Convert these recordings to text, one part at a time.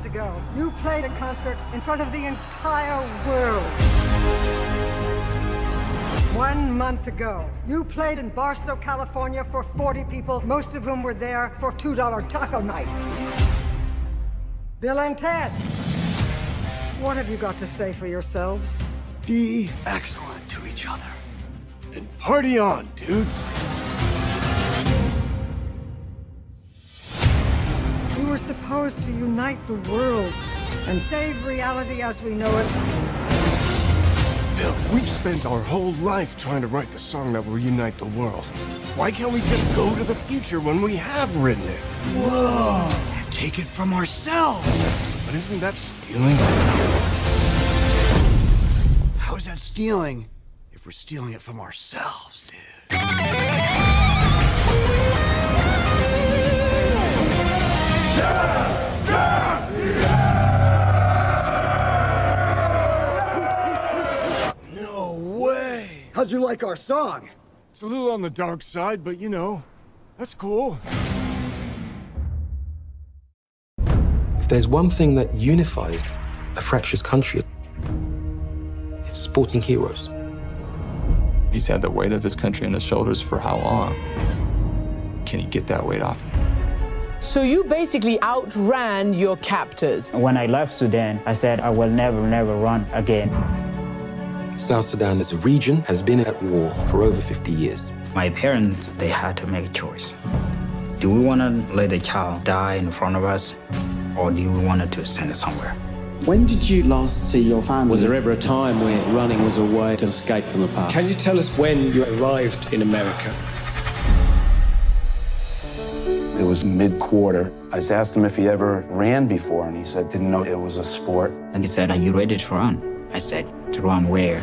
months ago, you played a concert in front of the entire world. 1 month ago, you played in Barstow, California for 40 people, most of whom were there for $2 taco night. Bill and Ted, what have you got to say for yourselves? Be excellent to each other. And party on, dudes. You were supposed to unite the world and save reality as we know it. Bill, we've spent our whole life trying to write the song that will unite the world. Why can't we just go to the future when we have written it? Whoa! Take it from ourselves! But isn't that stealing? How is that stealing if we're stealing it from ourselves, dude? No way! How'd you like our song? It's a little on the dark side, but you know, that's cool. If there's one thing that unifies a fractious country, it's sporting heroes. He's had the weight of his country on his shoulders for how long? Can he get that weight off? So you basically outran your captors. When I left Sudan, I said I will never run again. South Sudan as a region has been at war for over 50 years. My parents, they had to make a choice. Do we want to let the child die in front of us, or do we want to send it somewhere? When did you last see your family? Was there ever a time where running was a way to escape from the past? Can you tell us when you arrived in America? It was mid-quarter. I asked him if he ever ran before, and he said didn't know it was a sport. And he said, "Are you ready to run?" I said, "To run where?"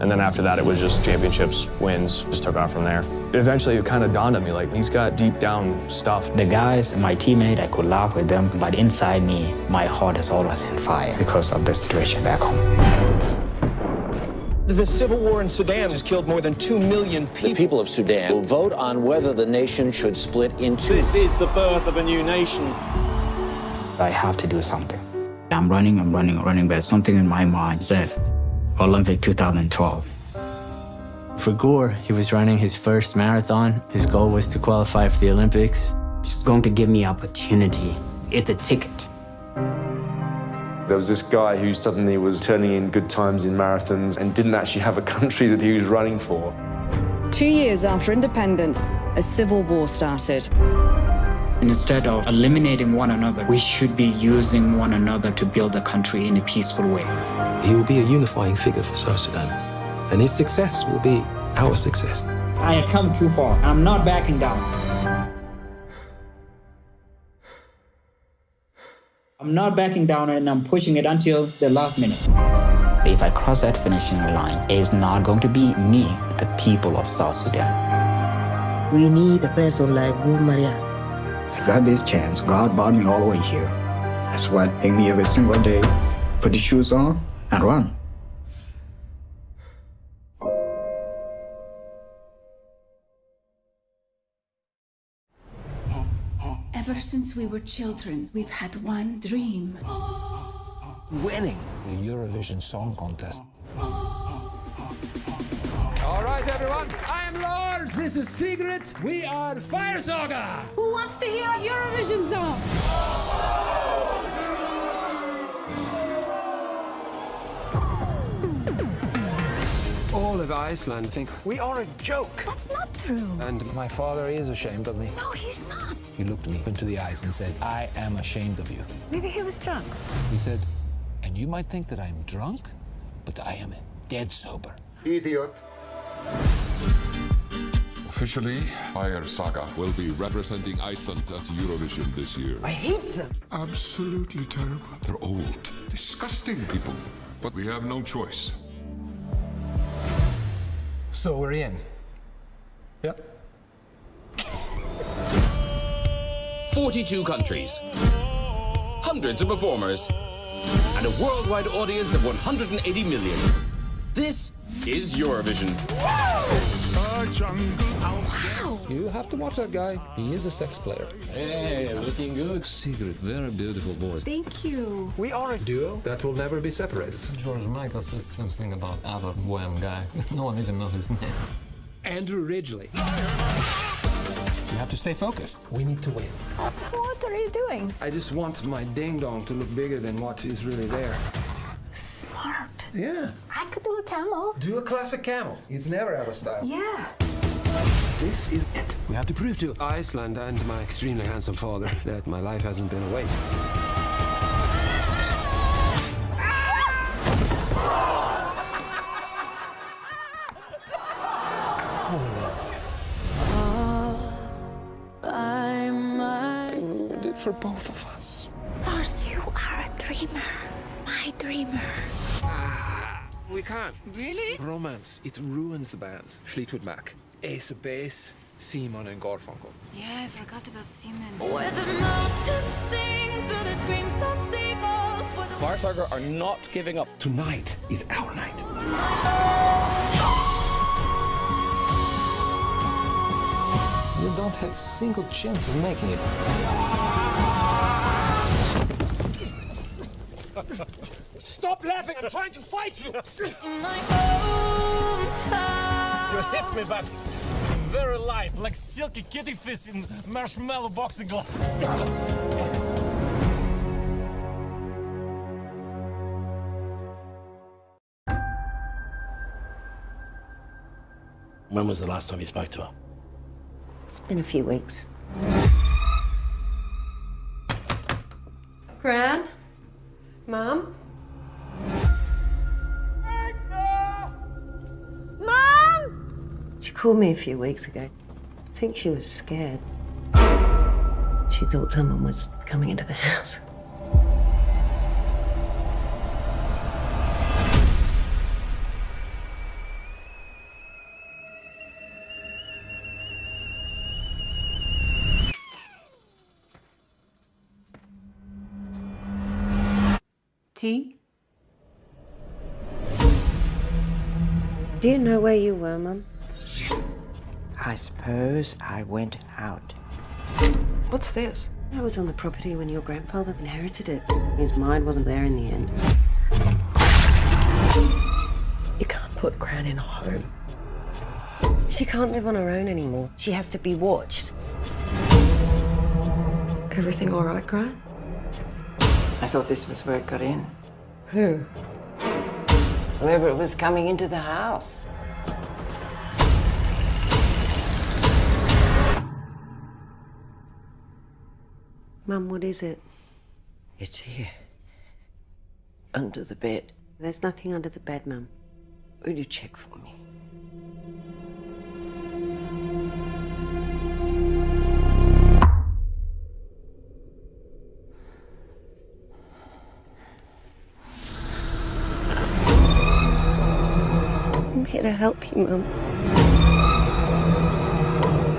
And then after that, it was just championships, wins, just took off from there. Eventually, it kind of dawned on me, like, he's got deep down stuff. The guys, my teammate, I could laugh with them, but inside me, my heart is always on fire because of the situation back home. The civil war in Sudan has killed more than 2 million people. The people of Sudan will vote on whether the nation should split in two. This is the birth of a new nation. I have to do something. I'm running, but something in my mind said, Olympic 2012. For Gore, he was running his first marathon. His goal was to qualify for the Olympics. It's going to give me opportunity. It's a ticket. There was this guy who suddenly was turning in good times in marathons and didn't actually have a country that he was running for. 2 years after independence, a civil war started. Instead of eliminating one another, we should be using one another to build a country in a peaceful way. He will be a unifying figure for South Sudan, and his success will be our success. I have come too far. I'm not backing down. I'm not backing down, and I'm pushing it until the last minute. If I cross that finishing line, it's not going to be me, the people of South Sudan. We need a person like Gu Maria. I got this chance. God brought me all the way here. That's what make me every single day. Put the shoes on and run. Ever since we were children, we've had one dream. Winning the Eurovision Song Contest. All right, everyone. I am Lars. This is Sigrid. We are Fire Saga. Who wants to hear a Eurovision song? All of Iceland thinks we are a joke. That's not true. And my father is ashamed of me. No, he's not. He looked me into the eyes and said, "I am ashamed of you." Maybe he was drunk. He said, "And you might think that I'm drunk, but I am dead sober." Idiot. Officially, Fire Saga will be representing Iceland at Eurovision this year. I hate them. Absolutely terrible. They're old, disgusting people. But we have no choice. So we're in. Yep. 42 countries, hundreds of performers, and a worldwide audience of 180 million. This is Eurovision. Wow. You have to watch that guy. He is a sex player. Hey, looking good. Secret, very beautiful voice. Thank you. We are a duo that will never be separated. George Michael said something about other Wham guy. No one even knows his name. Andrew Ridgeley. You have to stay focused. We need to win. What are you doing? I just want my ding-dong to look bigger than what is really there. Smart. Yeah. I could do a camel. Do a classic camel. It's never out of style. Yeah. This is it. We have to prove to Iceland and my extremely handsome father that my life hasn't been a waste. We did for both of us. Lars, you are a dreamer. My dreamer. We can't. Really? Romance, it ruins the bands. Fleetwood Mac, Ace of Base, Simon and Garfunkel. Yeah, I forgot about Simon. Where the mountains sing through the screams of seagulls. Farsager are not giving up. Tonight is our night. You don't have a single chance of making it. Stop laughing! I'm trying to fight you! My hometown. You hit me, but very light, like silky kitty fish in marshmallow boxing glove. When was the last time you spoke to her? It's been a few weeks. Gran? Mom? Mom! She called me a few weeks ago. I think she was scared. She thought someone was coming into the house. Tea? Do you know where you were, Mum? I suppose I went out. What's this? I was on the property when your grandfather inherited it. His mind wasn't there in the end. You can't put Gran in a home. She can't live on her own anymore. She has to be watched. Everything all right, Gran? I thought this was where it got in. Who? Whoever was coming into the house. Mum, what is it? It's here. Under the bed. There's nothing under the bed, Mum. Will you check for me? I'm here to help you, Mum.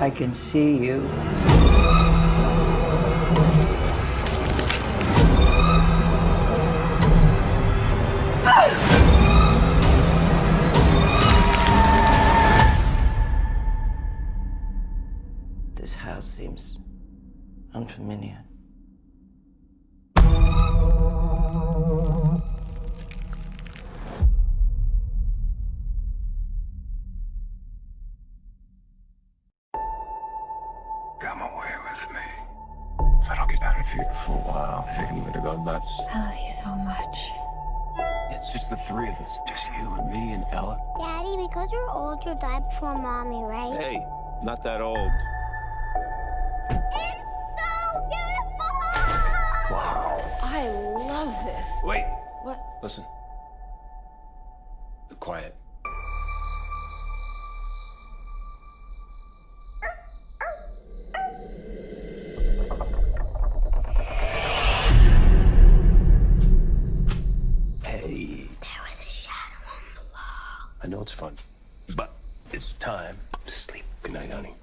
I can see you. This house seems unfamiliar. Come away with me. If I don't get out of here for a while, I think I'm gonna go nuts. I love you so much. It's just the three of us. Just you and me and Ella. Daddy, because you're old, you died before Mommy, right? Hey, not that old. It's so beautiful! Wow. I love this. Wait. What? Listen. Be quiet. Hey. There was a shadow on the wall. I know it's fun, but it's time to sleep. Good night, honey.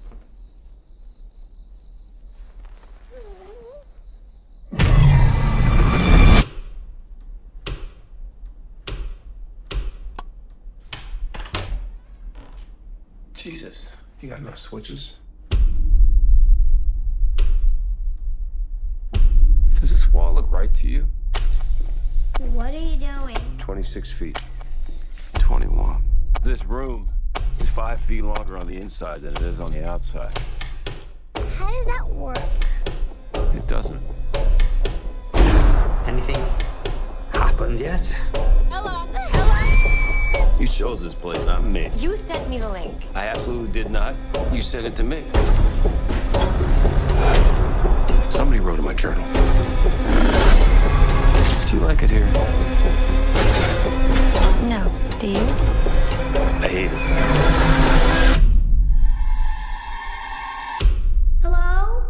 Jesus, you got enough switches? Does this wall look right to you? What are you doing? 26 feet. 21. This room is 5 feet longer on the inside than it is on the outside. How does that work? It doesn't. Anything happened yet? Hello? Hello? You chose this place, not me. You sent me the link. I absolutely did not. You sent it to me. Somebody wrote in my journal. Do you like it here? No. Do you? I hate it. Hello?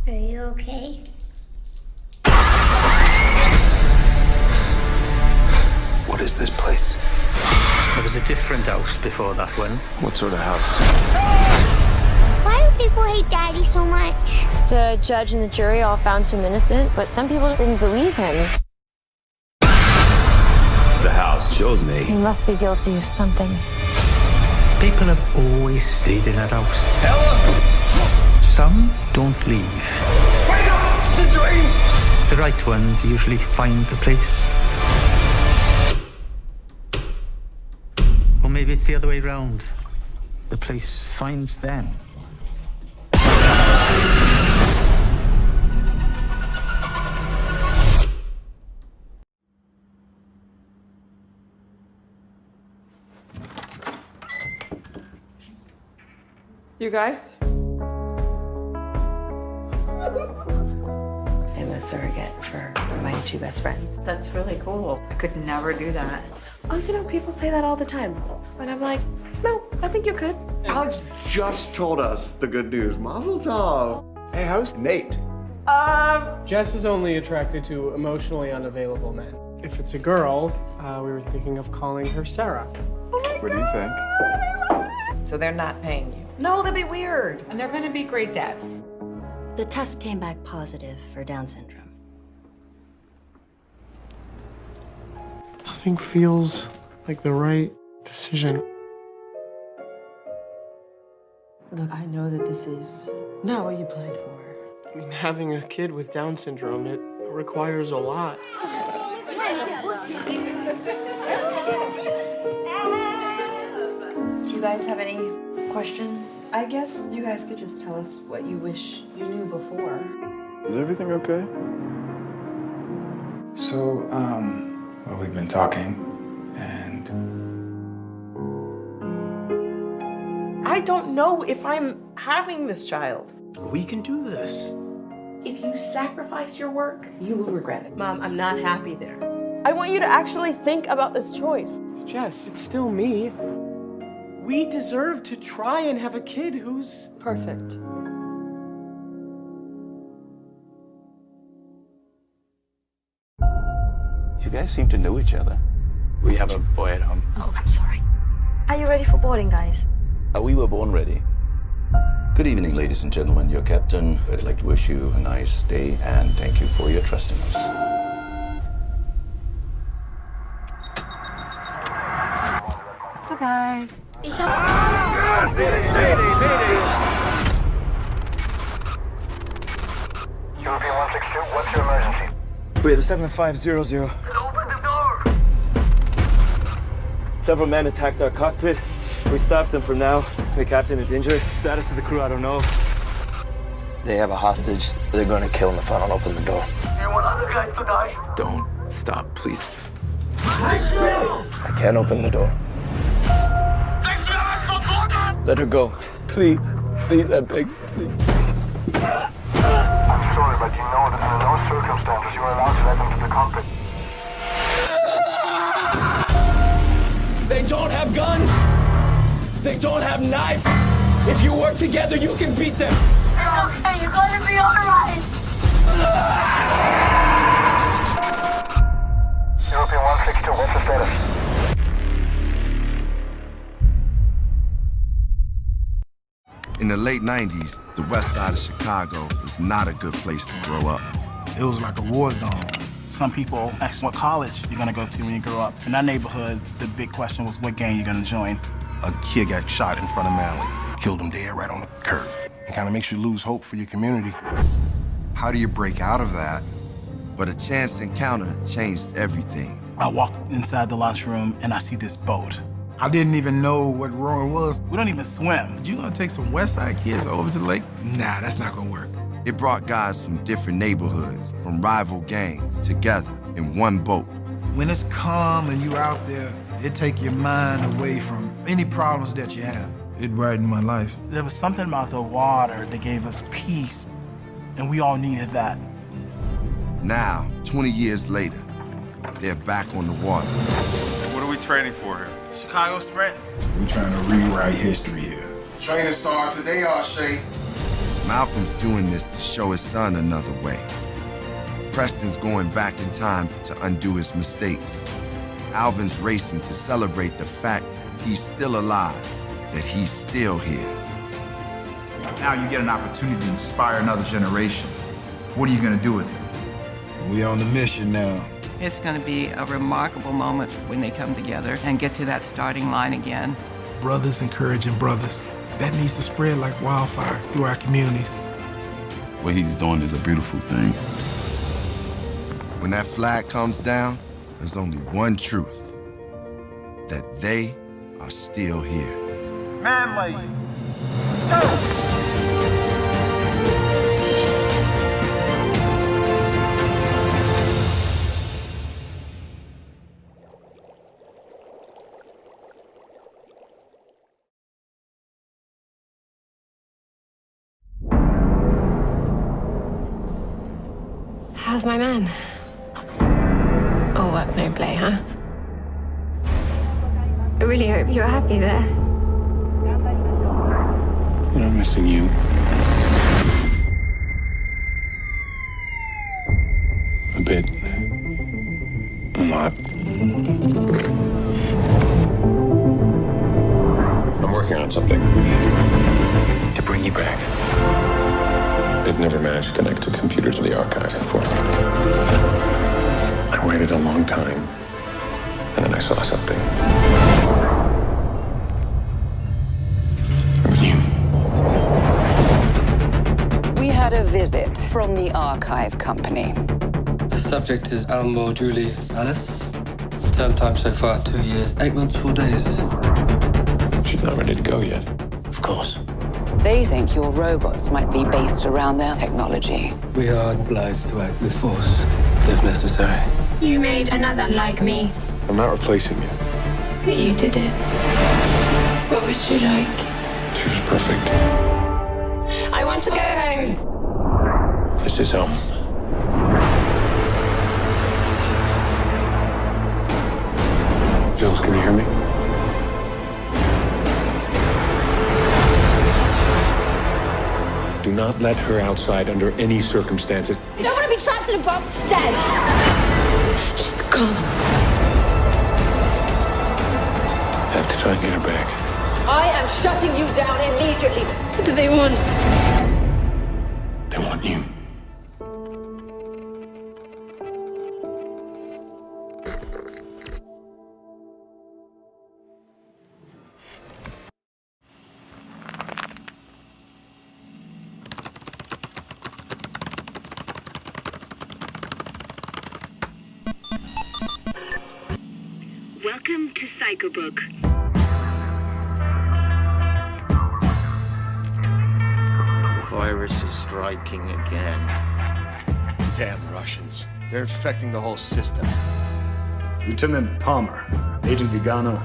Are you okay? What is this place? There was a different house before that one. What sort of house? Why do people hate Daddy so much? The judge and the jury all found him innocent, but some people didn't believe him. The house shows me. He must be guilty of something. People have always stayed in that house. Some don't leave. Wake up! It's a dream! The right ones usually find the place. Or maybe it's the other way round. The place finds them. You guys? I'm a surrogate for my two best friends. That's really cool. I could never do that. Oh, you know, people say that all the time. And I'm like, no, I think you could. Alex just told us the good news. Mazel tov. Hey, how's Nate? Jess is only attracted to emotionally unavailable men. If it's a girl, we were thinking of calling her Sarah. What do you think? So they're not paying you? No, that'd be weird. And they're gonna be great dads. The test came back positive for Down syndrome. Nothing feels like the right decision. Look, I know that this is not what you planned for. I mean, having a kid with Down syndrome, it requires a lot. Do you guys have any questions? I guess you guys could just tell us what you wish you knew before. Is everything okay? So, well, we've been talking, and I don't know if I'm having this child. We can do this. If you sacrifice your work, you will regret it. Mom, I'm not happy there. I want you to actually think about this choice. Jess, it's still me. We deserve to try and have a kid who's perfect. You guys seem to know each other. We have a boy at home. Oh, I'm sorry. Are you ready for boarding, guys? We were born ready. Good evening, ladies and gentlemen. Your captain. I'd like to wish you a nice day and thank you for your trust in us. So, guys. European 162, what's your emergency? We have a 7500. Open the door! Several men attacked our cockpit. We stopped them for now. The captain is injured. Status of the crew, I don't know. They have a hostage. They're gonna kill him if I don't open the door. You want other guys to die? Don't stop, please. I can't open the door. Let her go. Please. Please, I beg. Please. I'm sorry, but you know that under no circumstances you are allowed to let them to the cockpit. They don't have guns. They don't have knives. If you work together, you can beat them. It's okay, you're gonna be alright. European 162, what's the status? In the late 90s, the west side of Chicago was not a good place to grow up. It was like a war zone. Some people ask what college you're gonna go to when you grow up. In our neighborhood, the big question was what gang you're gonna join. A kid got shot in front of Mally, killed him dead right on the curb. It kind of makes you lose hope for your community. How do you break out of that? But a chance encounter changed everything. I walk inside the lunchroom and I see this boat. I didn't even know what rowing was. We don't even swim. You gonna take some West Side kids over to the lake? Nah, that's not gonna work. It brought guys from different neighborhoods, from rival gangs, together in one boat. When it's calm and you out there, it take your mind away from any problems that you have. It brightened my life. There was something about the water that gave us peace, and we all needed that. Now, 20 years later, they're back on the water. What are we training for here? Chicago Sprints. We're trying to rewrite history here. Training starts today, Shay. Malcolm's doing this to show his son another way. Preston's going back in time to undo his mistakes. Alvin's racing to celebrate the fact he's still alive, that he's still here. Now you get an opportunity to inspire another generation. What are you gonna do with it? We on the mission now. It's going to be a remarkable moment when they come together and get to that starting line again. Brothers encouraging brothers. That needs to spread like wildfire through our communities. What he's doing is a beautiful thing. When that flag comes down, there's only one truth, that they are still here. Manly, go! How's my man? All work, no play, huh? I really hope you're happy there. And I'm missing you. A bit. A lot. I'm working on something to bring you back. It never managed to connect to computers or the archive before. I waited a long time, and then I saw something. It was you. We had a visit from the archive company. The subject is Elmore Julie Alice. Term time so far, 2 years, 8 months, 4 days. She's not ready to go yet. Of course. They think your robots might be based around their technology. We are obliged to act with force, if necessary. You made another like me. I'm not replacing you. But you did it. What was she like? She was perfect. I want to go home. This is home. Jules, can you hear me? Do not let her outside under any circumstances. You don't want to be trapped in a box, dead. She's gone. I have to try and get her back. I am shutting you down immediately. What do they want? They want you. Welcome to Psychobook. The virus is striking again. Damn Russians. They're infecting the whole system. Lieutenant Palmer, Agent Gagano,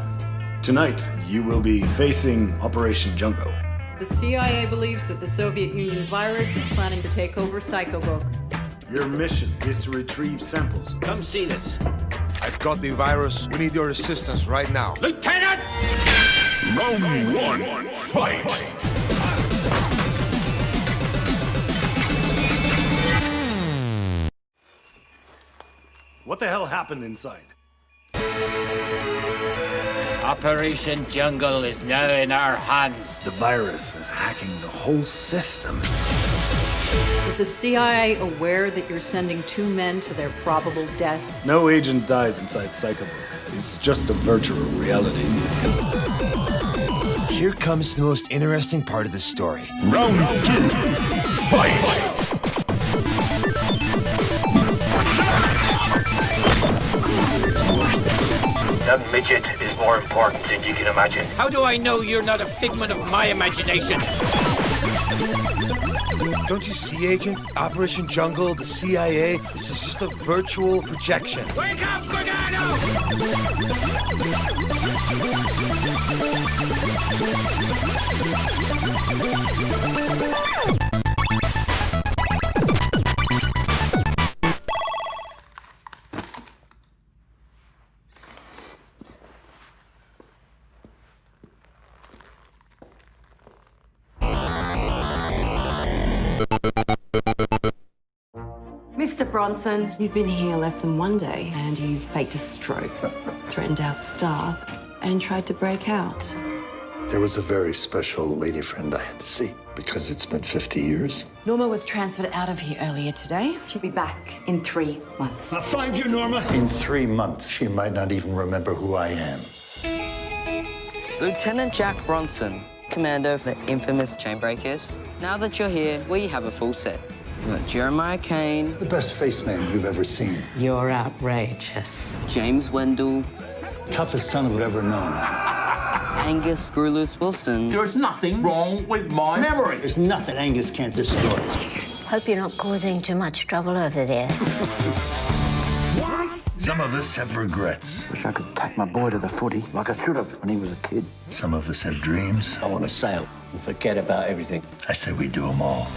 tonight you will be facing Operation Jungle. The CIA believes that the Soviet Union virus is planning to take over Psychobook. Your mission is to retrieve samples. Come see this. I've got the virus. We need your assistance right now. Lieutenant! Round one, fight! What the hell happened inside? Operation Jungle is now in our hands. The virus is hacking the whole system. Is the CIA aware that you're sending 2 men to their probable death? No agent dies inside Psychobook. It's just a virtual reality. Here comes the most interesting part of the story. Round 2, fight! That midget is more important than you can imagine. How do I know you're not a figment of my imagination? Don't you see, Agent? Operation Jungle, the CIA, this is just a virtual projection. Wake up, Gargano! Mr. Bronson, you've been here less than 1 day and you faked a stroke, threatened our staff, and tried to break out. There was a very special lady friend I had to see because it's been 50 years. Norma was transferred out of here earlier today. She'll be back in 3 months. I'll find you, Norma. In 3 months, she might not even remember who I am. Lieutenant Jack Bronson, commander of the infamous Chainbreakers. Now that you're here, we have a full set. We've got Jeremiah Kane. The best face man you've ever seen. You're outrageous. James Wendell. Toughest son I've ever known. Angus Screwloose Wilson. There's nothing wrong with my memory. There's nothing Angus can't destroy. Hope you're not causing too much trouble over there. Some of us have regrets. Wish I could take my boy to the footy like I should have when he was a kid. Some of us have dreams. I want to sail and forget about everything. I say we do them all.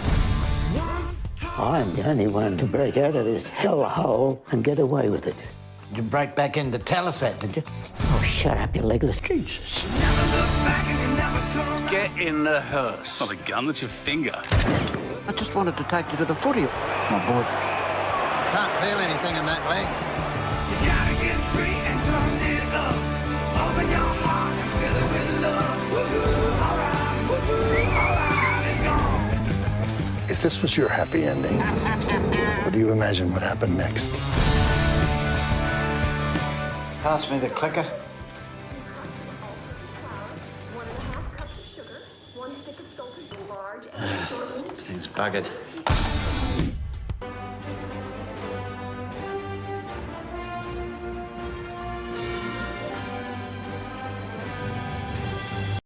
I'm the only one to break out of this hellhole and get away with it. You break back into Talisat, did you? Oh, shut up, you legless. Jesus. Get in the hearse. Not a gun, that's your finger. I just wanted to take you to the footy, my boy. Can't feel anything in that leg. You gotta get free and turn it up. Open your heart and fill it with love. Woo-hoo, alright, woo-hoo, alright, it's gone. If this was your happy ending, what do you imagine would happen next? Pass me the clicker. Thing's buggered.